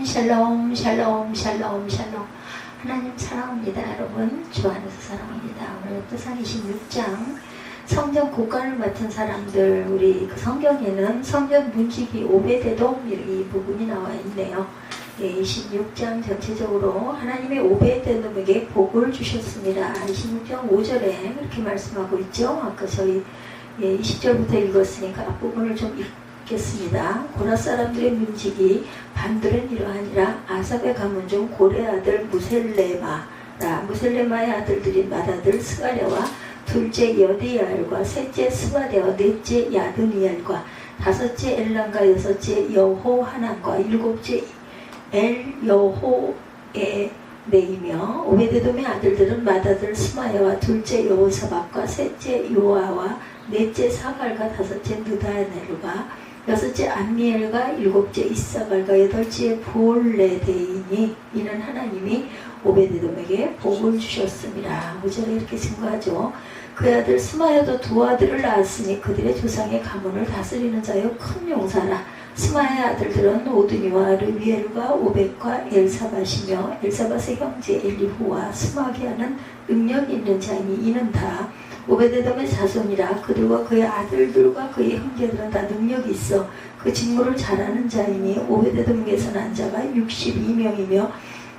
샬롬 샬롬 샬롬 샬롬 샬롬. 하나님 사랑합니다. 여러분 주 안에서 사랑합니다. 오늘 역대상 26장 성전 곡간을 맡은 사람들, 우리 그 성경에는 성전 문지기 오베데돔 이 부분이 나와 있네요. 26장 전체적으로 하나님의 오베데돔에게 복을 주셨습니다. 26장 5절에 그렇게 말씀하고 있죠. 아까 저희 20절부터 읽었으니까 앞부분을 좀 읽겠습니다. 고라 사람들의 문지기 반들은 이러하니라. 아삽의 가문 중 고레 아들 무셀레마라. 무셀레마의 아들들이 맏아들 스가랴와 둘째 여디야엘과 셋째 스바데와 넷째 야드니엘과 다섯째 엘란과 여섯째 여호하난과 일곱째 엘여호에 네이며 오베데돔의 아들들은 맏아들 스마야와 둘째 여호사박과 셋째 요아와 넷째 사갈과 다섯째 느다넬과 여섯째 암미엘과 일곱째 이사갈과 여덟째 부올레데이니 이는 하나님이 오베데돔에게 복을 주셨습니다. 5절에 이렇게 증거하죠. 그 아들 스마야도 두 아들을 낳았으니 그들의 조상의 가문을 다스리는 자여 큰 용사라. 스마야의 아들들은 오드니와 르비엘과 오벳과 엘사밧이며 엘사밧의 형제 엘리후와 스마기아는 능력 있는 자이니 이는 다 오베데돔의 자손이라. 그들과 그의 아들들과 그의 형제들은 다 능력이 있어 그 직무를 잘하는 자이니 오베데돔에게서 난 자가 62명이며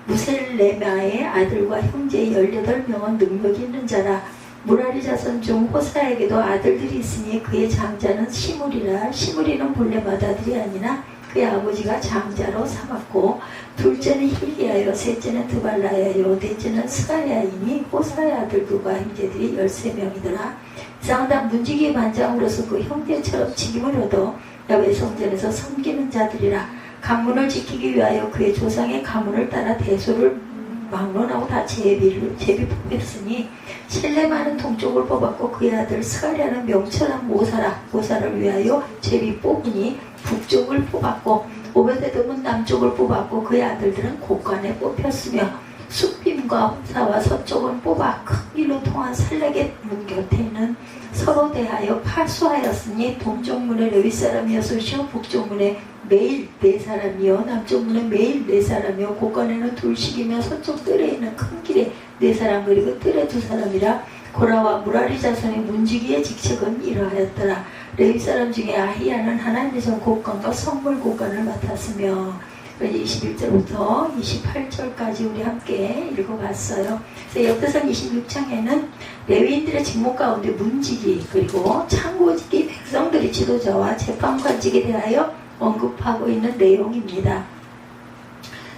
무셀레마의 아들과 형제 18명은 능력이 있는 자라. 무라리 자손 중 호사에게도 아들들이 있으니 그의 장자는 시므리라. 시므리는 본래 맏아들이 아니나 그의 아버지가 장자로 삼았고 둘째는 힐기야요 셋째는 드발라야요 넷째는 스가랴이니 호사의 아들들과 형제들이 13명이더라. 이상은 다 문지기의 반장으로서 그 형제처럼 직임을 얻어 야훼 성전에서 섬기는 자들이라. 가문을 지키기 위하여 그의 조상의 가문을 따라 대소를 막론하고 다 제비 뽑혔으니 셀레마는 동쪽을 뽑았고 그의 아들 스가랴는 명철한 모사를 위하여 제비 뽑으니 북쪽을 뽑았고 오베데돔은 남쪽을 뽑았고 그의 아들들은 곡간에 뽑혔으며 숫빔과 호사와 서쪽은 뽑아 큰 길로 통한 살레겟 문 곁에는 서로 대하여 파수하였으니 동쪽 문에 레위 사람이 6이요 북쪽 문에 매일 4사람이요 남쪽 문에 매일 4사람이요 곡간에는 둘씩이며 서쪽 뜰에 있는 큰 길에 4사람 그리고 뜰에 2사람이라. 고라와 무라리 자손의 문지기의 직책은 이러하였더라. 레위 사람 중에 아히야는 하나님의 전 곡간과 성물 곡간을 맡았으며 21절부터 28절까지 우리 함께 읽어봤어요. 그래서 역대상 26장에는 레위인들의 직무 가운데 문지기 그리고 창고지기 백성들의 지도자와 재판관직에 대하여 언급하고 있는 내용입니다.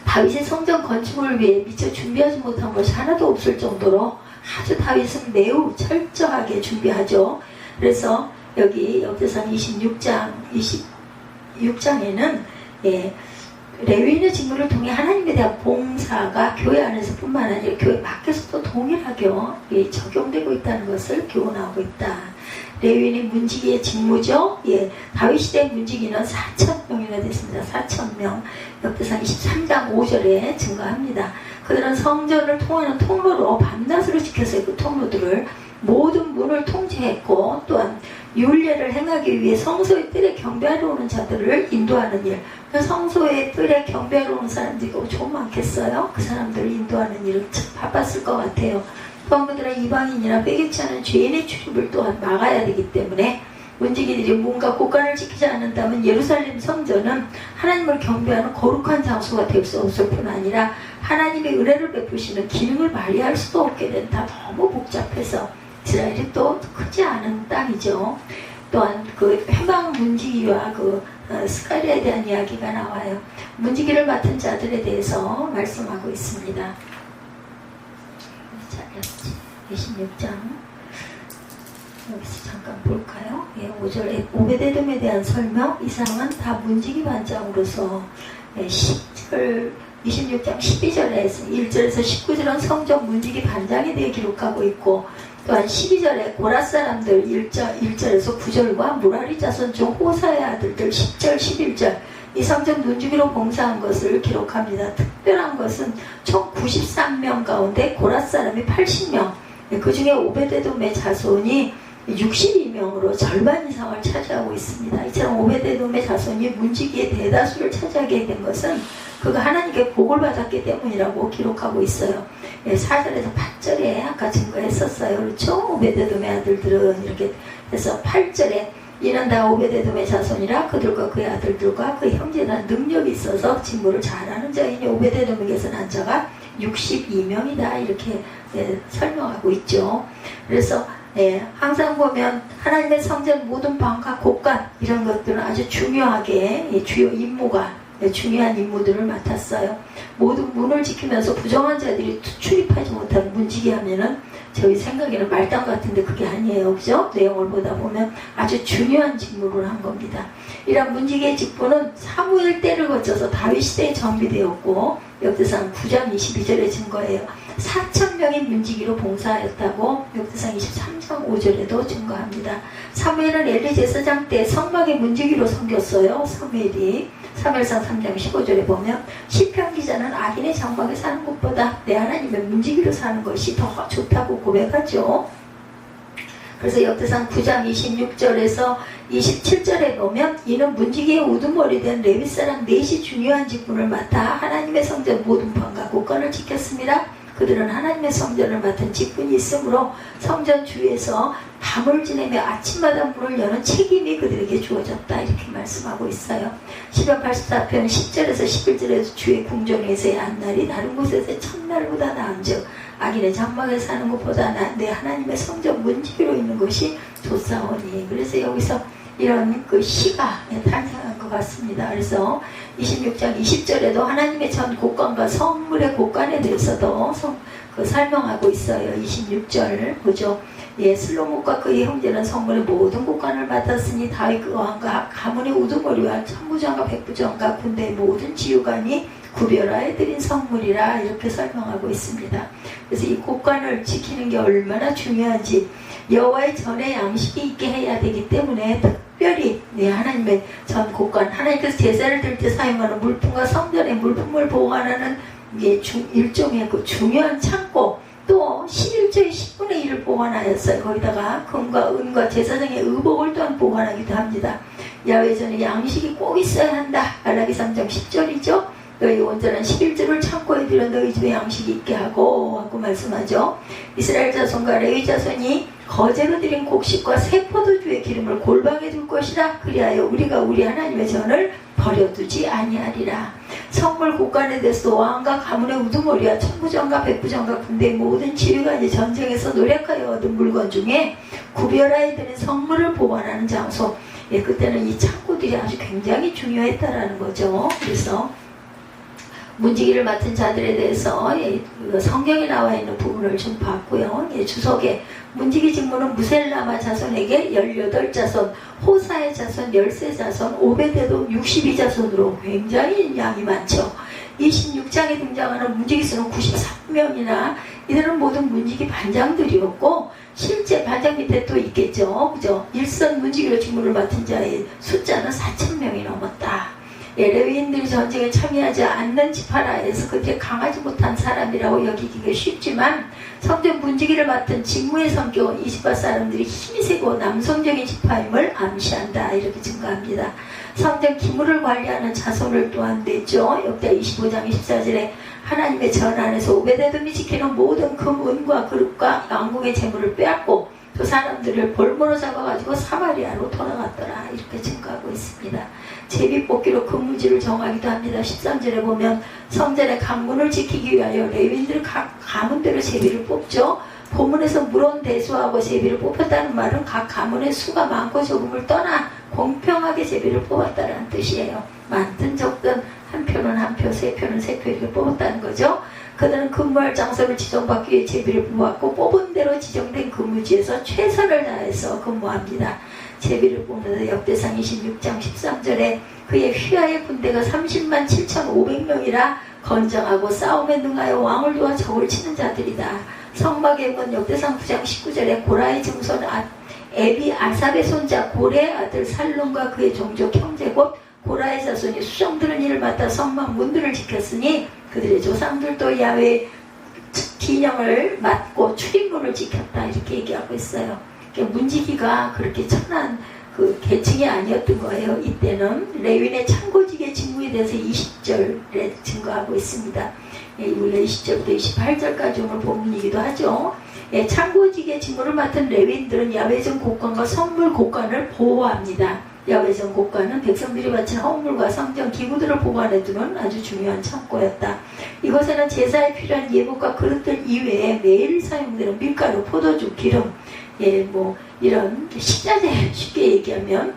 다윗의 성전 건축을 위해 미처 준비하지 못한 것이 하나도 없을 정도로 아주 다윗은 매우 철저하게 준비하죠. 그래서 여기 역대상 26장에는 레위인의 직무를 통해 하나님에 대한 봉사가 교회 안에서뿐만 아니라 교회 밖에서도 동일하게 적용되고 있다는 것을 교훈하고 있다. 레위인의 문지기의 직무죠. 다윗 시대 문지기는 4,000명이나 됐습니다. 4,000명. 역대상 23장 5절에 증거합니다. 그들은 성전을 통하는 통로로 밤낮으로 지켜서 그 통로들을 모든 문을 통제했고 또한 율례를 행하기 위해 성소의 뜰에 경배하러 오는 자들을 인도하는 일. 성소의 뜰에 경배하러 오는 사람들이 좀 많겠어요? 그 사람들을 인도하는 일은 참 바빴을 것 같아요. 또한 그들은 이방인이나 빼개치 않은 죄인의 출입을 또한 막아야 되기 때문에 문지기들이 뭔가 곡간을 지키지 않는다면 예루살렘 성전은 하나님을 경배하는 거룩한 장소가 될 수 없을 뿐 아니라 하나님의 은혜를 베푸시는 기능을 발휘할 수도 없게 된다. 너무 복잡해서 이스라엘이 또 크지 않은 땅이죠. 또한 그 해방 문지기와 그 스가랴에 대한 이야기가 나와요. 문지기를 맡은 자들에 대해서 말씀하고 있습니다. 26장 여기서 잠깐 볼까요? 5절에 오베데돔에 대한 설명. 이 사람은 다 문지기 반장으로서 26장 12절에 1절에서 19절은 성전 문지기 반장에 대해 기록하고 있고 또한 12절에 고라 사람들 1절에서 9절과 무라리 자손 중 호사의 아들들 10절 11절 이 성전 문지기로 봉사한 것을 기록합니다. 특별한 것은 총 93명 가운데 고라 사람이 80명, 그 중에 오베데돔의 자손이 62명으로 절반 이상을 차지하고 있습니다. 이처럼 오베데돔의 자손이 문지기의 대다수를 차지하게 된 것은 그가 하나님께 복을 받았기 때문이라고 기록하고 있어요. 4절에서 8절에 아까 증거했었어요. 그렇죠? 오베데돔의 아들들은 이렇게 해서 8절에 이는 다 오베데돔의 자손이라 그들과 그의 아들들과 그의 형제나 능력이 있어서 직무를 잘하는 자이니 오베데돔에게서 난 자가 62명이다 이렇게 설명하고 있죠. 그래서 항상 보면 하나님의 성전 모든 방과 곳간 이런 것들은 아주 중요하게 주요 임무가 중요한 임무들을 맡았어요. 모든 문을 지키면서 부정한 자들이 출입하지 못하게 문지기 하면은 저희 생각에는 말단 같은데 그게 아니에요. 그죠? 내용을 보다 보면 아주 중요한 직무를 한 겁니다. 이런 문지기의 직분은 사무엘 때를 거쳐서 다윗 시대에 정비되었고 역대상 9장 22절의 증거예요. 4,000명이 문지기로 봉사하였다고 역대상 23장 5절에도 증거합니다. 사무엘은 엘리 제사장 때 성막의 문지기로 섬겼어요. 사무엘이 사무엘상 3장 15절에 보면 시편 기자는 악인의 장막에 사는 것보다 내 하나님의 문지기로 사는 것이 더 좋다고 고백하죠. 그래서 역대상 9장 26절에서 27절에 보면 이는 문지기의 우두머리 된 레위 사람 넷이 중요한 직분을 맡아 하나님의 성전 모든 방과 곳간을 지켰습니다. 그들은 하나님의 성전을 맡은 직분이 있으므로 성전 주위에서 밤을 지내며 아침마다 문을 여는 책임이 그들에게 주어졌다 이렇게 말씀하고 있어요. 시편 84편 10절에서 11절에서 주의 궁정에서의 한날이 다른 곳에서의 첫날보다 나은즉 악인의 장막에 사는 것보다 내 하나님의 성전 문지기로 있는 것이 좋사오니. 그래서 여기서 이런 그 시가 탄생한 것 같습니다. 그래서 26장 20절에도 하나님의 전 곳간과 성물의 곳간에 대해서도 설명하고 있어요. 26절 보죠. 슬로몬과 그의 형제는 성물의 모든 곳간을 맡았으니 다윗 그 왕과 가문의 우두머리와 천부장과 백부장과 군대의 모든 지휘관이 구별하여 드린 성물이라 이렇게 설명하고 있습니다. 그래서 이 곳간을 지키는 게 얼마나 중요한지 여호와의 전에 양식이 있게 해야 되기 때문에 특별히 하나님의 전 곳간 하나님께서 제사를 드릴 때 사용하는 물품과 성전의 물품을 보관하는 게 일종의 그 중요한 창고 또 11조의 10분의 1을 보관하였어요. 거기다가 금과 은과 제사장의 의복을 또한 보관하기도 합니다. 야훼 전에 양식이 꼭 있어야 한다. 말라기 3장 10절이죠. 너희 온전한 11조를 창고에 들여 너희 집에 양식이 있게 하고 말씀하죠. 이스라엘 자손과 레위 자손이 거제로 드린 곡식과 새 포도주의 기름을 골방에 둘 것이라. 그리하여 우리가 우리 하나님의 전을 버려두지 아니하리라. 성물 곳간에 대해서 왕과 가문의 우두머리와 천부장과 백부장과 군대의 모든 지휘관이 전쟁에서 노력하여 얻은 물건 중에 구별하여 드린 성물을 보관하는 장소. 그때는 이 창고들이 아주 굉장히 중요했다라는 거죠. 그래서 문지기를 맡은 자들에 대해서 성경에 나와 있는 부분을 좀 봤고요. 주석에 문지기 직무는 무셀라마 자손에게 18자손, 호사의 자손 13자손, 오베데돔 62자손으로 굉장히 양이 많죠. 26장에 등장하는 문지기 수는 93명이나 이들은 모든 문지기 반장들이었고 실제 반장 밑에 또 있겠죠. 그죠? 일선 문지기로 직무를 맡은 자의 숫자는 4,000명이 넘었다. 레위인들이 전쟁에 참여하지 않는 지파라에서 그렇게 강하지 못한 사람이라고 여기기가 쉽지만 성전 문지기를 맡은 직무의 성격은 이 지파 사람들이 힘이 세고 남성적인 지파임을 암시한다 이렇게 증거합니다. 성전 기물을 관리하는 자손을 또한 냈죠. 역대 25장 24절에 하나님의 전 안에서 오베데돔이 지키는 모든 금, 은과 그릇과 왕궁의 재물을 빼앗고 그 사람들을 볼모로 잡아가지고 사마리아로 돌아갔더라 이렇게 증거하고 있습니다. 제비뽑기로 근무지를 정하기도 합니다. 13절에 보면 성전의 강문을 지키기 위하여 레위인들은 각 가문대로 제비를 뽑죠. 본문에서 물온 대수하고 제비를 뽑혔다는 말은 각 가문의 수가 많고 적음을 떠나 공평하게 제비를 뽑았다는 뜻이에요. 많든 적든 한 표는 한 표, 세 표는 세 표 이렇게 뽑았다는 거죠. 그들은 근무할 장소를 지정받기 위해 제비를 뽑았고 뽑은 대로 지정된 근무지에서 최선을 다해서 근무합니다. 제비를 뽑는 역대상 26장 13절에 그의 휘하의 군대가 30만 7,500명이라 건장하고 싸움에 능하여 왕을 도와 적을 치는 자들이다. 성막의 문 역대상 9장 19절에 고라의 증손 에비 아삽의 손자 고레의 아들 살룸과 그의 종족 형제 곧 고라의 자손이 수정들은 일을 맡아 성막 문들을 지켰으니 그들의 조상들도 야훼 기념을 맡고 출입문을 지켰다 이렇게 얘기하고 있어요. 문지기가 그렇게 천한 그 계층이 아니었던 거예요. 이때는 레위인의 창고직의 직무에 대해서 20절에 증거하고 있습니다. 우리가 20절부터 28절까지 오늘 본문이기도 하죠. 창고직의 직무를 맡은 레위인들은 야훼전 곡관과 성물 곡관을 보호합니다. 야훼전 곡관은 백성들이 바친 헌물과 성전 기구들을 보관해두는 아주 중요한 창고였다. 이곳에는 제사에 필요한 예복과 그릇들 이외에 매일 사용되는 밀가루, 포도주, 기름, 뭐 이런 식자재, 쉽게 얘기하면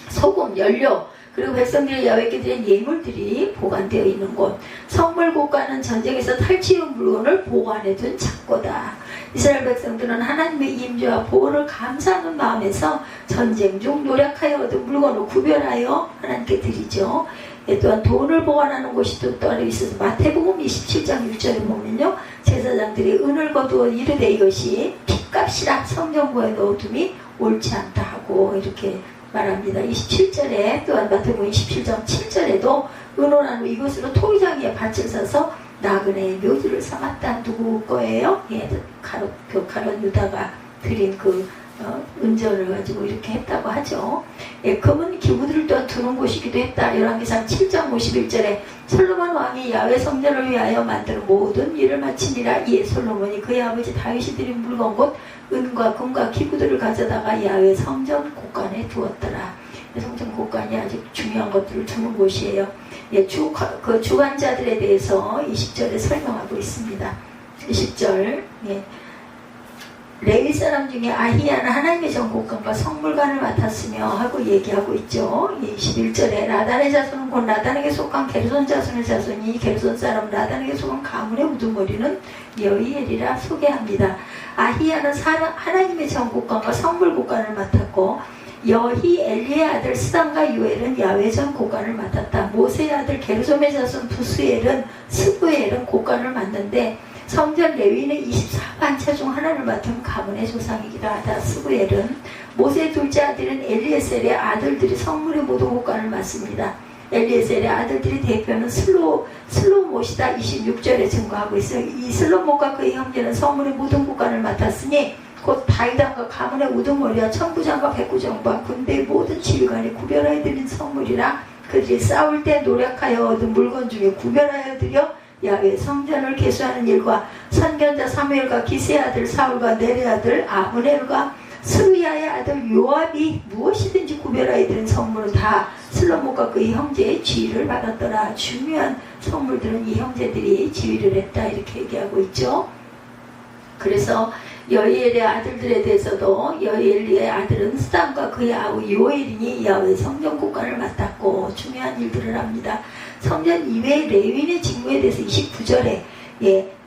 소금, 연료, 그리고 백성들의 야훼께 드린 예물들이 보관되어 있는 곳. 성물 곡관은 전쟁에서 탈취한 물건을 보관해둔 창고다. 이스라엘 백성들은 하나님의 임재와 보호를 감사하는 마음에서 전쟁 중 노력하여 얻은 물건을 구별하여 하나님께 드리죠. 또한 돈을 보관하는 곳이 또 따로 있어서 마태복음 27장 6절에 보면요, 제사장들이 은을 거두어 이르되 이것이 핏값이라 성전고에 넣어둠이 옳지 않다 하고 이렇게 말합니다. 27절에 또한 마태복음 27장 7절에도 은혼한 후 이것으로 토기장에 밭을 사서 나그네의 묘지를 삼았다. 누구 거예요? 가롯 유다가 드린 그 은전을 가지고 이렇게 했다고 하죠. 금은 기구들을 또한 두는 곳이기도 했다. 열왕기상 7장 51절에 솔로몬 왕이 야훼 성전을 위하여 만드는 모든 일을 마치니라. 이에 솔로몬이 그의 아버지 다윗이 드린 물건 곧 은과 금과 기구들을 가져다가 야훼 성전 곳간에 두었더라. 성전 곳간이 아주 중요한 것들을 두는 곳이에요. 그 주관자들에 대해서 20절에 설명하고 있습니다. 20절, 레위 사람 중에 아히야는 하나님의 전곡관과 성물관을 맡았으며 하고 얘기하고 있죠. 21절에 라단의 자손은 곧 라단에게 속한 게르손 자손의 자손이 게르손 사람 라단에게 속한 가문의 우두머리는 여히엘이라 소개합니다. 아히야는 하나님의 전곡관과 성물곡관을 맡았고 여히엘리의 아들 스담과 요엘은 야훼전 곡관을 맡았다. 모세의 아들 게르솜의 자손 부스엘은 스부엘은 곡관을 맡는데 성전 레위인의 24반차 중 하나를 맡은 가문의 조상이기도 하다. 스부엘은 모세의 둘째 아들인 엘리에셀의 아들들이 성물의 모든 곡관을 맡습니다. 엘리에셀의 아들들이 대표는 슬로못이다. 26절에 증거하고 있어요. 이 슬로못과 그의 형제는 성물의 모든 곡관을 맡았으니 곧 다윗왕과 가문의 우두머리와 천부장과 백부장과 군대의 모든 지휘관이 구별하여 드린 성물이라. 그들이 싸울 때 노력하여 얻은 물건 중에 구별하여 드려 야훼 성전을 개수하는 일과 선견자 사무엘과 기세의 아들 사울과 넬의 아들 아브넬과 스루야의 아들 요압이 무엇이든지 구별하여 드린 성물은 다 슬로못과 그의 형제의 지휘를 받았더라. 중요한 성물들은 이 형제들이 지휘를 했다. 이렇게 얘기하고 있죠. 그래서 여히엘의 아들들에 대해서도 여히엘리의 아들은 스담과 그의 아우 요엘이니 야훼 성전 곡관을 맡았고 중요한 일들을 합니다. 성전 이외의 레위인의 직무에 대해서 29절에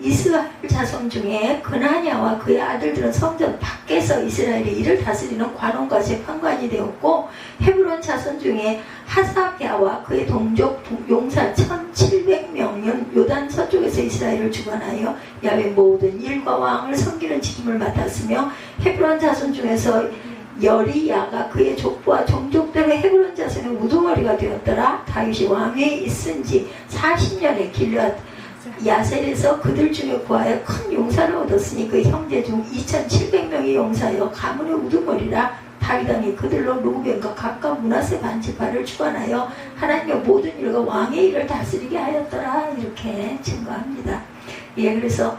이스라엘 자손 중에 그나냐와 그의 아들들은 성전 밖에서 이스라엘의 일을 다스리는 관원과 재판관이 되었고 헤브론 자손 중에 하사랴와 그의 동족 용사 1700명은 요단 서쪽에서 이스라엘을 주관하여 야훼 모든 일과 왕을 섬기는 직임을 맡았으며 헤브론 자손 중에서 여리야가 그의 족보와 종족대로 헤브론 자손의 우두머리가 되었더라. 다윗이 왕위에 있은 지 40년에 길앗 야셀에서 그들 중에 구하여 큰 용사를 얻었으니 그 형제 중 2700명이 용사여 가문의 우두머리라. 다윗왕이 그들로 루벤과 각각 므낫세 반지파를 주관하여 하나님의 모든 일과 왕의 일을 다스리게 하였더라. 이렇게 증거합니다. 그래서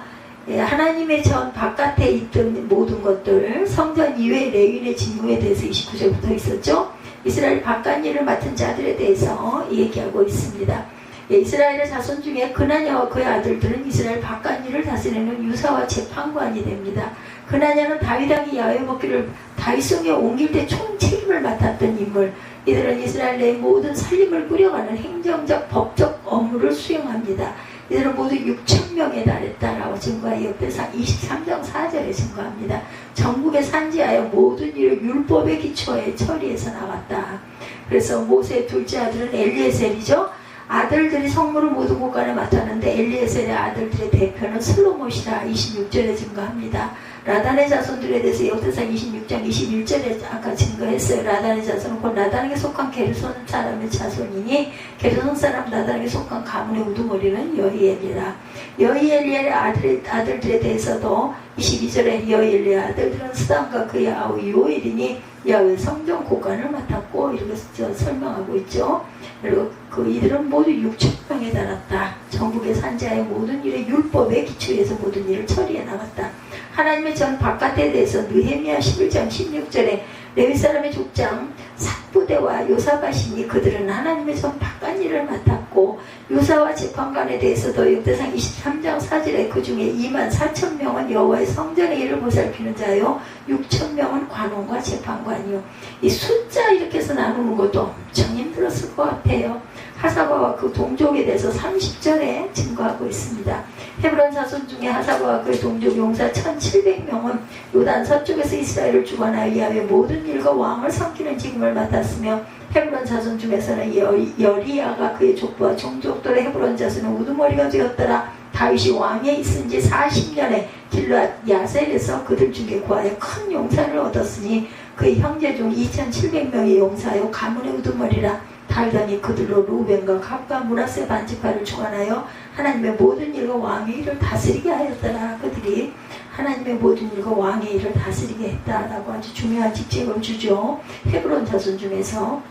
하나님의 전 바깥에 있던 모든 것들 성전 이외의 레위인의 직무에 대해서 29절부터 있었죠. 이스라엘 바깥 일을 맡은 자들에 대해서 얘기하고 있습니다. 이스라엘의 자손 중에 그나냐와 그의 아들들은 이스라엘 바깥 일을 다스리는 유사와 재판관이 됩니다. 그나냐는 다윗왕이 야훼 먹기를 다윗성에 옮길 때 총책임을 맡았던 인물. 이들은 이스라엘 내 모든 살림을 꾸려가는 행정적 법적 업무를 수행합니다. 이들은 모두 6,000명에 달했다라고 증거하여 역대상 23장 4절에 증거합니다. 전국에 산지하여 모든 일을 율법의 기초에 처리해서 나왔다. 그래서 모세의 둘째 아들은 엘리에셀이죠. 아들들이 성물을 모든 곳간에 맡았는데 엘리에셀의 아들들의 대표는 슬로못이라 26절에 증거합니다. 라단의 자손들에 대해서 역대상 26장 21절에 아까 증거했어요. 라단의 자손은 곧 라단에게 속한 게르손 사람의 자손이니 게르손 사람 라단에게 속한 가문의 우두머리는 여히엘이라. 여히엘의 아들들에 대해서도 22절에 여히엘의 아들들은 스담과 그의 아우 요엘이니 야훼 성전 고관을 맡았고 이렇게 설명하고 있죠. 그리고 그 이들은 모두 6,000명에 달았다. 전국의 산자의 모든 일에 율법에 기초해서 모든 일을 처리해 나갔다. 하나님의 전 바깥에 대해서 느헤미야 11장 16절에 레위 사람의 족장 삭부대와 요사밭이니 그들은 하나님의 전 바깥 일을 맡았고 요사와 재판관에 대해서도 역대상 23장 4절에 그 중에 24,000명은 여호와의 성전의 일을 보살피는 자요 6,000명은 관원과 재판관이요. 이 숫자 이렇게 해서 나누는 것도 엄청 힘들었을 것 같아요. 하사바와 그 동족에 대해서 30절에 증거하고 있습니다. 헤브론 자손 중에 하사바와 그의 동족 용사 1,700명은 요단 서쪽에서 이스라엘을 주관하여 야훼 모든 일과 왕을 섬기는 직임을 맡았으며 헤브론 자손 중에서는 여리야가 그의 족보와 종족들의 헤브론 자손은 우두머리가 되었더라. 다윗이 왕에 있은 지 40년에 길앗 야셀에서 그들 중에 구하여 큰 용사를 얻었으니 그의 형제 중 2,700명의 용사요 가문의 우두머리라. 다윗이 그들로 루벤과 갑과 므낫세 반지파를 주관하여 하나님의 모든 일과 왕의 일을 다스리게 하였더라. 그들이 하나님의 모든 일과 왕의 일을 다스리게 했다라고 아주 중요한 직책을 주죠. 헤브론 자손 중에서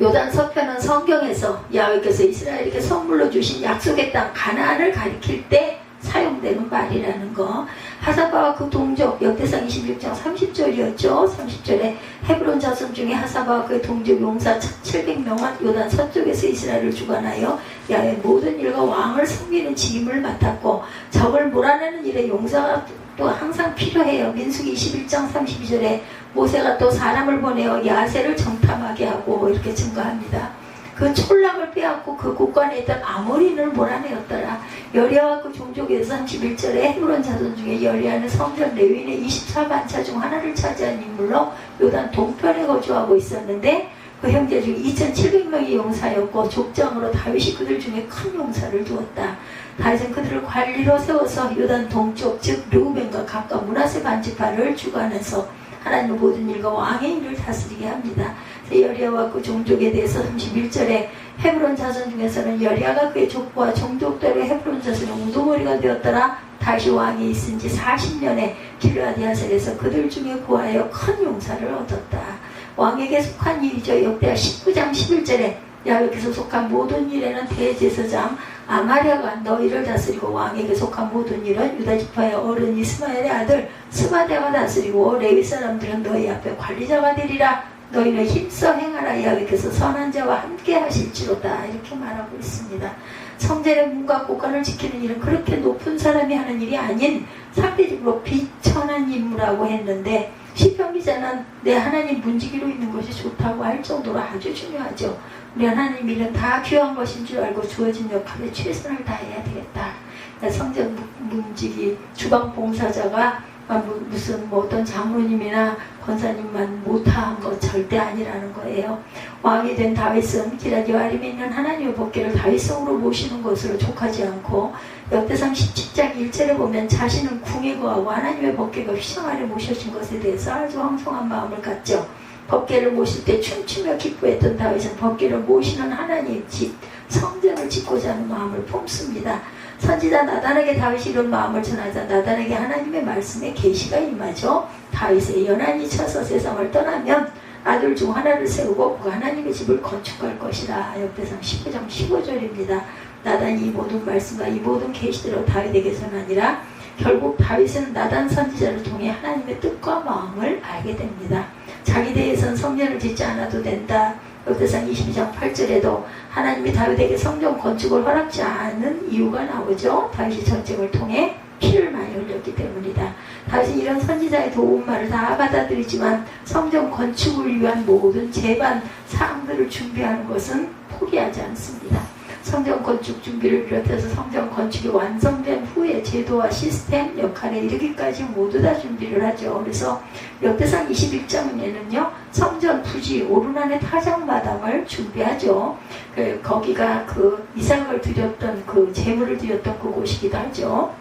요단 서편은 성경에서 야훼께서 이스라엘에게 선물로 주신 약속의 땅 가나안을 가리킬 때 사용되는 말이라는 거. 하사바와 그 동족 역대상 26장 30절이었죠. 30절에 헤브론 자손 중에 하사바와 그의 동족 용사 1,700명은 요단 서쪽에서 이스라엘을 주관하여 야훼 모든 일과 왕을 섬기는 직임을 맡았고 적을 몰아내는 일에 용사가 또 항상 필요해요. 민수기 21장 32절에 모세가 또 사람을 보내어 야세를 정탐하게 하고 이렇게 증거합니다. 그 촐락을 빼앗고 그 국관에 있던 아모리를 몰아내었더라. 여리야와 그 종족에서 31절에 헤브론 자손 중에 여리야는 성전 레위인의 24반차 중 하나를 차지한 인물로 요단 동편에 거주하고 있었는데 그 형제 중 2,700명의 용사였고 족장으로 다윗이 그들 중에 큰 용사를 두었다. 다윗은 그들을 관리로 세워서 요단 동쪽 즉 르우벤과 갑과 므낫세 반지파를 주관해서 하나님의 모든 일과 왕의 일을 다스리게 합니다. 여리야와 그 종족에 대해서 31절에 헤브론 자손 중에서는 여리야가 그의 족보와 종족대로 헤브론 자손의 우두머리가 되었더라. 다시 왕이 있은 지 40년에 길앗 야셀에서 그들 중에 구하여 큰 용사를 얻었다. 왕에게 속한 일이죠. 역대하 19장 11절에 야훼께서 속한 모든 일에는 대제사장 아마랴가 너희를 다스리고 왕에게 속한 모든 일은 유다지파의 어른 이스마엘의 아들 스바데가 다스리고 레위 사람들은 너희 앞에 관리자가 되리라. 너희는 힘써 행하라. 야훼께서 선한 자와 함께 하실지로다. 이렇게 말하고 있습니다. 성전의 문과 곳간을 지키는 일은 그렇게 높은 사람이 하는 일이 아닌 상대적으로 비천한 임무라고 했는데 시편 기자는 내 하나님 문지기로 있는 것이 좋다고 할 정도로 아주 중요하죠. 우리 하나님 일은 다 귀한 것인 줄 알고 주어진 역할에 최선을 다해야 되겠다. 성전 문지기 주방 봉사자가 무슨 어떤 장로님이나 권사님만 못한 것 절대 아니라는 거예요. 왕이 된 다윗은 길앗 여아림에 있는 하나님의 법궤를 다윗성으로 모시는 것으로 족하지 않고 역대상 17장 1절에 보면 자신은 궁에 거하고 하나님의 법궤가 휘장 아래 모셔진 것에 대해서 아주 황송한 마음을 갖죠. 법궤를 모실 때 춤추며 기뻐했던 다윗은 법궤를 모시는 하나님의 집 성전을 짓고자 하는 마음을 품습니다. 선지자 나단에게 다윗이 이런 마음을 전하자 나단에게 하나님의 말씀에 계시가 임하죠. 다윗의 연한이 쳐서 세상을 떠나면 아들 중 하나를 세우고 그 하나님의 집을 건축할 것이라. 역대상 19장 15절입니다. 나단이 이 모든 말씀과 이 모든 계시대로 다윗에게서는 아니라 결국 다윗은 나단 선지자를 통해 하나님의 뜻과 마음을 알게 됩니다. 자기 대해선 성전을 짓지 않아도 된다. 역대상 22장 8절에도 하나님이 다윗에게 성전 건축을 허락지 않은 이유가 나오죠. 다윗이 전쟁을 통해 피를 많이 흘렸기 때문이다. 다윗은 이런 선지자의 도움말을 다 받아들이지만 성전 건축을 위한 모든 제반 사항들을 준비하는 것은 포기하지 않습니다. 성전 건축 준비를 비롯해서 성전 건축이 완성된 후에 제도와 시스템, 역할에 이르기까지 모두 다 준비를 하죠. 그래서 역대상 21장에는요 성전 부지 오르난의 타작마당을 준비하죠. 거기가 그 이삭을 드렸던 그 제물을 드렸던 그곳이기도 하죠.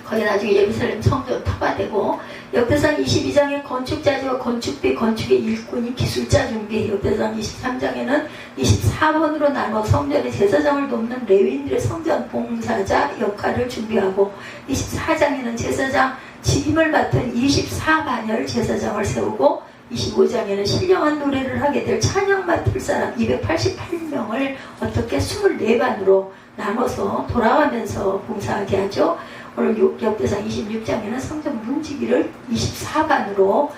거기 나중에 예루살렘 성전 터가되고, 역대상 22장의 건축자재와 건축비, 건축의 일꾼이 기술자 준비, 역대상 23장에는 24번으로 나눠 성전의 제사장을 돕는 레위인들의 성전 봉사자 역할을 준비하고, 24장에는 제사장 직임을 맡은 24반열 제사장을 세우고, 25장에는 신령한 노래를 하게 될 찬양 맡을 사람 288명을 어떻게 24반으로 나눠서 돌아가면서 봉사하게 하죠. 오늘 역대상 26장에는 성전 문지기를 24반으로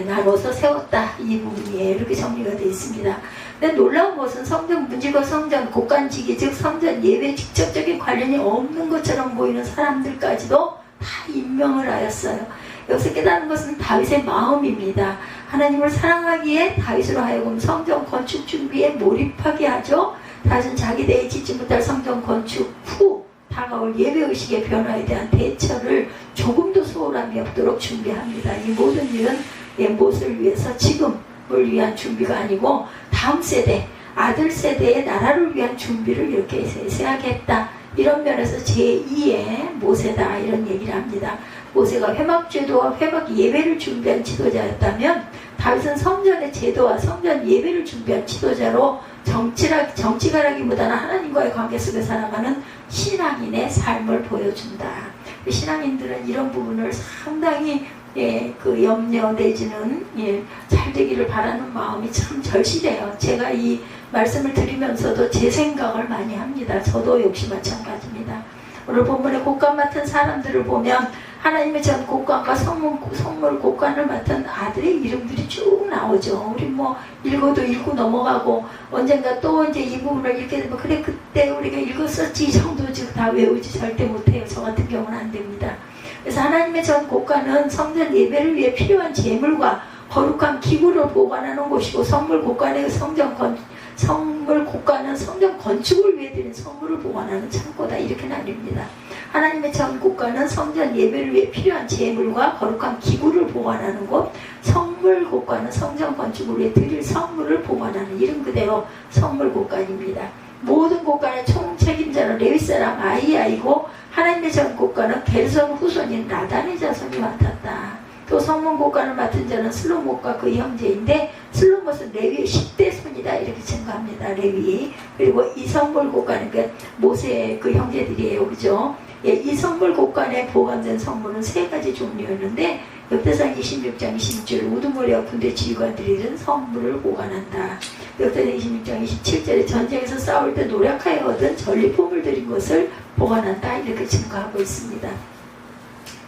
나눠서 세웠다. 이 부분이 이렇게 정리가 되어 있습니다. 근데 놀라운 것은 성전 문지기와 성전 곡간지기, 즉 성전 예배에 직접적인 관련이 없는 것처럼 보이는 사람들까지도 다 임명을 하였어요. 여기서 깨닫는 것은 다윗의 마음입니다. 하나님을 사랑하기에 다윗으로 하여금 성전 건축 준비에 몰입하게 하죠. 다윗은 자기 대에 짓지 못할 성전 건축 후 다가올 예배의식의 변화에 대한 대처를 조금도 소홀함이 없도록 준비합니다. 이 모든 일은 무엇을 위해서 지금을 위한 준비가 아니고 다음 세대, 아들 세대의 나라를 위한 준비를 이렇게 세세하게 했다. 이런 면에서 제2의 모세다, 이런 얘기를 합니다. 모세가 회막제도와 회막 예배를 준비한 지도자였다면 다윗은 성전의 제도와 성전 예배를 준비한 지도자로 정치가라기보다는 하나님과의 관계 속에 살아가는 신앙인의 삶을 보여준다. 신앙인들은 이런 부분을 상당히 염려 내지는 잘 되기를 바라는 마음이 참 절실해요. 제가 이 말씀을 드리면서도 제 생각을 많이 합니다. 저도 역시 마찬가지입니다. 오늘 본문에 곡간 맡은 사람들을 보면 하나님의 전 곡간과 성물 곡간을 맡은 아들의 이름들이 쭉 나오죠. 우리 뭐 읽어도 읽고 넘어가고 언젠가 또 이제 이 부분을 읽게 되면 그래 그때 우리가 읽었었지 이 정도지 다 외우지 절대 못해요. 저 같은 경우는 안 됩니다. 그래서 하나님의 전 곡간은 성전 예배를 위해 필요한 제물과 거룩한 기구를 보관하는 곳이고, 성물 곡간의 성물 곡간은 성전 건축을 위해 드린 선물을 보관하는 창고다. 이렇게 나뉩니다. 하나님의 전 곡간은 성전 예배를 위해 필요한 제물과 거룩한 기구를 보관하는 곳, 성물 곡간은 성전 건축을 위해 드릴 선물을 보관하는, 이름 그대로 성물 곡간입니다. 모든 곡간의 총책임자는 레위 사람 아이야이고, 하나님의 전 곡간은 게르손 후손인 라단의 자손이 맡았다. 또 성문 곡간을 맡은 자는 슬로못과 그 형제인데, 슬로못은 레위의 10대 손이다, 이렇게 증거합니다. 레위. 그리고 이 성물 곡간은 모세의 그 형제들이에요. 그죠? 이 성물 곡간에 보관된 성물은 세 가지 종류였는데, 역대상 26장 26절 우두머리와 군대 지휘관들이 든 성물을 보관한다. 역대상 26장 27절에 전쟁에서 싸울 때 노력하여 얻은 전리품을 드린 것을 보관한다, 이렇게 증거하고 있습니다.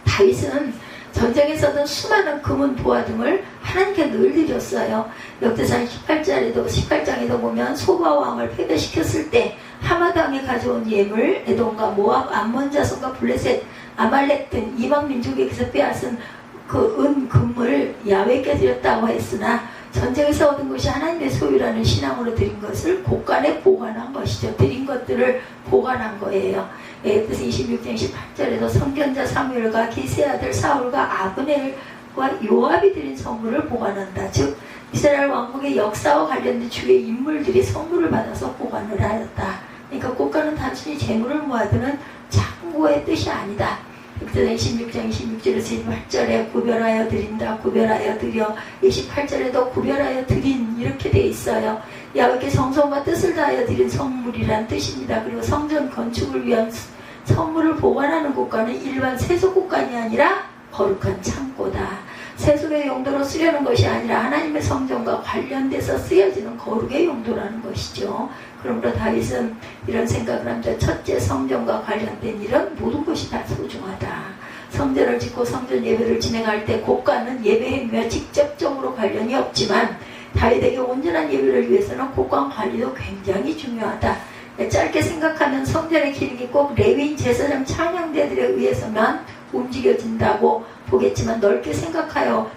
다윗은 전쟁에서는 수많은 금은 보화 등을 하나님께 늘 드렸어요. 역대상 18장에도 보면 소바 왕을 패배시켰을 때 하마당에 가져온 예물, 에돔과 모압, 암몬 자손과 블레셋, 아말렉 등 이방 민족에게서 빼앗은 그 금을 야훼께 드렸다고 했으나, 전쟁에서 얻은 것이 하나님의 소유라는 신앙으로 드린 것을 곡간에 보관한 것이죠. 드린 것들을 보관한 거예요. 그래서 26장 28절에도 선견자 사무엘과 기세의 아들 사울과 아브넬과 요압이 드린 선물을 보관한다. 즉 이스라엘 왕국의 역사와 관련된 주의 인물들이 선물을 받아서 보관을 하였다. 그러니까 곡간은 단순히 재물을 모아두는 창고의 뜻이 아니다. 역대상 26장 26절에서 28절에 구별하여 드린다, 구별하여 드려, 28절에도 구별하여 드린, 이렇게 돼 있어요. 야훼께 정성과 뜻을 다하여 드린 선물이란 뜻입니다. 그리고 성전 건축을 위한 선물을 보관하는 곳간은 일반 세속 곳간이 아니라 거룩한 창고다. 세속의 용도로 쓰려는 것이 아니라 하나님의 성전과 관련돼서 쓰여지는 거룩의 용도라는 것이죠. 그러므로 다윗은 이런 생각을 합니다. 첫째, 성전과 관련된 일은 모든 것이 다 소중하다. 성전을 짓고 성전 예배를 진행할 때 곡간은 예배 행위와 직접적으로 관련이 없지만 다윗에게 온전한 예배를 위해서는 곡간 관리도 굉장히 중요하다. 짧게 생각하면 성전의 기능이 꼭 레위인 제사장 찬양대들에 의해서만 움직여진다고 보겠지만, 넓게 생각하면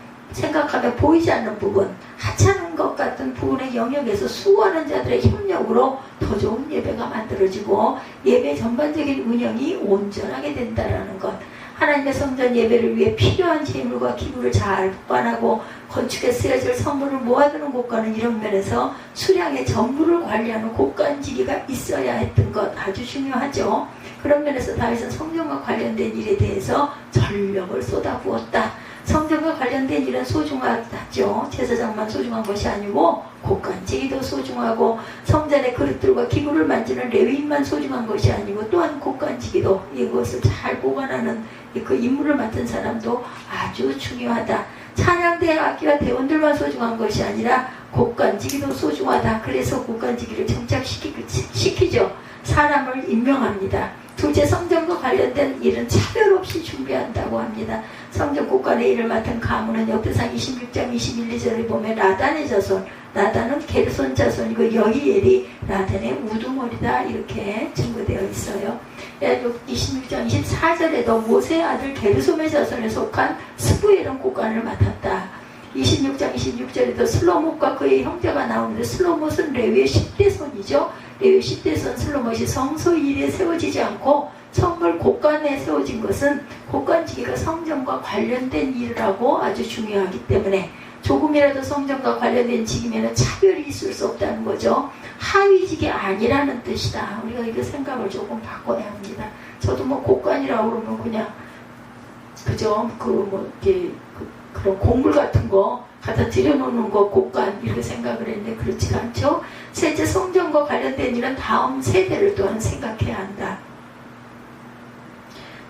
보이지 않는 부분, 하찮은 것 같은 부분의 영역에서 수많은 자들의 협력으로 더 좋은 예배가 만들어지고 예배 전반적인 운영이 온전하게 된다는 것, 하나님의 성전 예배를 위해 필요한 재물과 기물을 잘 보관하고 건축에 쓰여질 성물을 모아두는 곳과는 이런 면에서 수량의 전부를 관리하는 곳간지기가 있어야 했던 것 아주 중요하죠. 그런 면에서 다윗은 성전과 관련된 일에 대해서 전력을 쏟아부었다. 성전과 관련된 일은 소중하죠. 제사장만 소중한 것이 아니고 곳간지기도 소중하고 성전의 그릇들과 기구를 만지는 레위인만 소중한 것이 아니고 또한 곳간지기도 이것을 잘 보관하는 그 임무를 맡은 사람도 아주 중요하다. 찬양대 악기와 대원들만 소중한 것이 아니라 곳간지기도 소중하다. 그래서 곳간지기를 정착시키죠. 사람을 임명합니다. 둘째, 성전과 관련된 일은 차별 없이 준비한다고 합니다. 성전 곳간의 일을 맡은 가문은 역대상 26장 21, 2절에 보면 라단의 자손, 라단은 게르손 자손이고 여히엘이 라단의 우두머리다 이렇게 증거되어 있어요. 26장 24절에도 모세의 아들 게르솜의 자손에 속한 스부엘은 곳간을 맡았다. 26장 26절에도 슬로못과 그의 형제가 나오는데 슬로못은 레위의 10대손이죠. 레위 10대손 슬로못이 성소 일에 세워지지 않고 성물 곳간에 세워진 것은 곳간지기가 성전과 관련된 일이라고 아주 중요하기 때문에 조금이라도 성전과 관련된 직이면 차별이 있을 수 없다는 거죠. 하위직이 아니라는 뜻이다. 우리가 이거 생각을 조금 바꿔야 합니다. 저도 뭐 곳간이라고 그러면 그냥 그죠? 그런 곡물 같은 거 갖다 들여놓는 거 곳간 이렇게 생각을 했는데 그렇지 않죠. 셋째, 성전과 관련된 일은 다음 세대를 또한 생각해야 한다.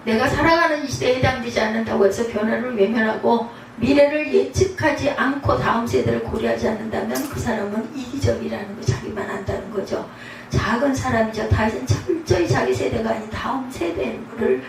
내가 살아가는 이 시대에 해당되지 않는다고 해서 변화를 외면하고 미래를 예측하지 않고 다음 세대를 고려하지 않는다면 그 사람은 이기적이라는 거 자기만 안다는 거죠. 작은 사람이죠. 다윗은 철저히 자기 세대가 아닌 다음 세대를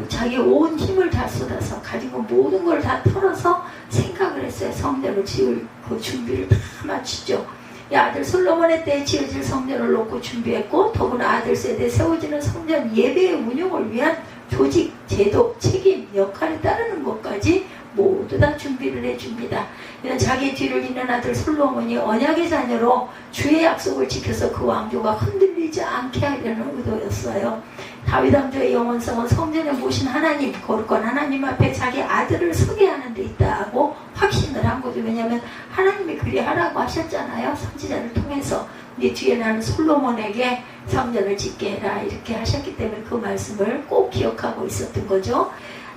자기 온 힘을 다 쏟아서 가진 건 모든 걸 다 털어서 생각을 했어요. 성전을 지을 그 준비를 다 마치죠. 이 아들 솔로몬의 때에 지어질 성전을 놓고 준비했고 더구나 아들 세대에 세워지는 성전 예배의 운영을 위한 조직, 제도, 책임, 역할에 따르는 것까지 모두 다 준비를 해줍니다. 이는 자기 뒤를 잇는 아들 솔로몬이 언약의 자녀로 주의 약속을 지켜서 그 왕조가 흔들리지 않게 하려는 의도였어요. 다윗 왕조의 영원성은 성전에 모신 하나님, 거룩한 하나님 앞에 자기 아들을 서게 하는 데 있다고 확신을 한 거죠. 왜냐하면 하나님이 그리하라고 하셨잖아요. 선지자를 통해서 네 뒤에 나는 솔로몬에게 성전을 짓게 해라 이렇게 하셨기 때문에 그 말씀을 꼭 기억하고 있었던 거죠.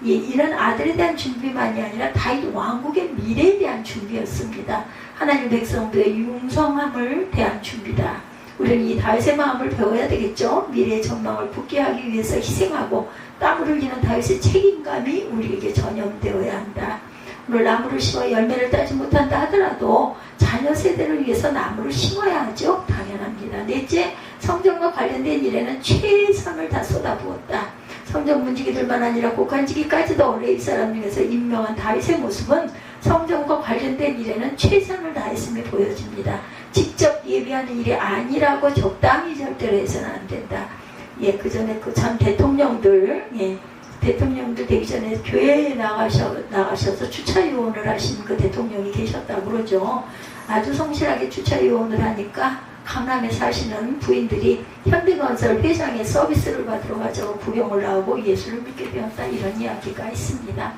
이는 아들에 대한 준비만이 아니라 다윗 왕국의 미래에 대한 준비였습니다. 하나님 백성들의 융성함을 대한 준비다. 우리는 이 다윗의 마음을 배워야 되겠죠. 미래의 전망을 붙게 하기 위해서 희생하고 땀을 흘리는 다윗의 책임감이 우리에게 전염되어야 한다. 오늘 나무를 심어 열매를 따지 못한다 하더라도 자녀 세대를 위해서 나무를 심어야 하죠. 당연합니다. 넷째, 성전과 관련된 일에는 최선을 다 쏟아부었다. 성전 문지기들만 아니라 곳간지기까지도 레위 사람 중에서 임명한 다윗의 모습은 성전과 관련된 일에는 최선을 다했음이 보여집니다. 직접 예비하는 일이 아니라고 적당히 절대로 해서는 안 된다. 그 전에 그 전 대통령들, 대통령들 되기 전에 교회에 나가셔서 주차요원을 하신 그 대통령이 계셨다고 그러죠. 아주 성실하게 주차요원을 하니까 강남에 사시는 부인들이 현대건설 회장의 서비스를 받으러 가자고 구경을 나오고 예수를 믿게 되었다 이런 이야기가 있습니다.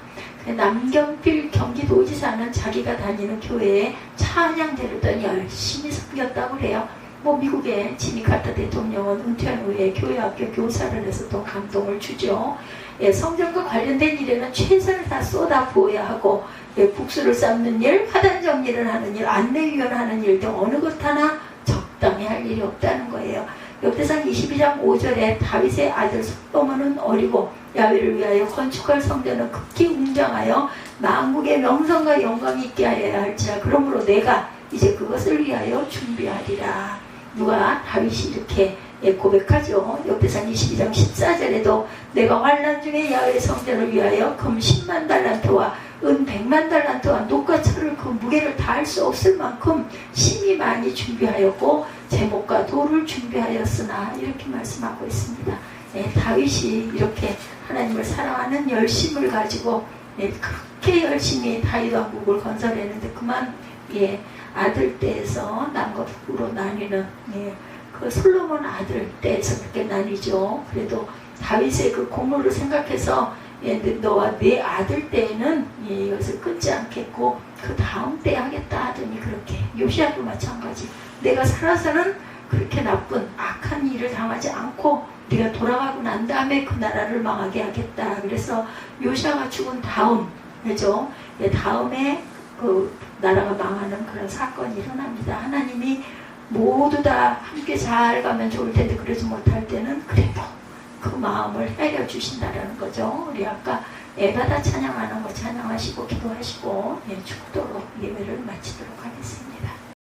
남경필 경기도지사는 자기가 다니는 교회에 찬양대를 더 열심히 섬겼다고 그래요. 미국의 지미 카터 대통령은 은퇴한 후에 교회학교 교사를 해서 또 감동을 주죠. 성전과 관련된 일에는 최선을 다 쏟아 부어야 하고 국수를 삶는 일, 화단 정리를 하는 일, 안내위원 하는 일 등 어느 것 하나 적당히 할 일이 없다는 거예요. 역대상 22장 5절에 다윗의 아들 솔로몬은 어리고 야훼를 위하여 건축할 성전은 극히 웅장하여 만국의 명성과 영광이 있게 하여야 할지라 그러므로 내가 이제 그것을 위하여 준비하리라. 누가? 다윗이 이렇게 고백하죠. 역대상 22장 14절에도 내가 환난 중에 야훼의 성전을 위하여 금 10만 달란트와 은 100만 달란트와 녹과 철을 그 무게를 다할 수 없을 만큼 심히 많이 준비하였고 제목과 돌을 준비하였으나 이렇게 말씀하고 있습니다. 다윗이 이렇게 하나님을 사랑하는 열심을 가지고 그렇게 열심히 다윗 왕국을 건설했는데 그만 아들 떼에서 남과 북으로 나뉘는 그 솔로몬 아들 떼에서 그렇게 나뉘죠. 그래도 다윗의 그 공로를 생각해서 너와 네 아들 때에는 이것을 끊지 않겠고 그 다음 때 하겠다 하더니 그렇게. 요시야도 마찬가지. 내가 살아서는 그렇게 나쁜 악한 일을 당하지 않고 네가 돌아가고 난 다음에 그 나라를 망하게 하겠다. 그래서 요시야가 죽은 다음, 그죠? 다음에 그 나라가 망하는 그런 사건이 일어납니다. 하나님이 모두 다 함께 잘 가면 좋을 텐데 그러지 못할 때는 그래도 그 마음을 헤아려 주신다라는 거죠. 우리 아까 에바다 찬양하는 거 찬양하시고 기도하시고 축도로 예배를 마치도록 하겠습니다.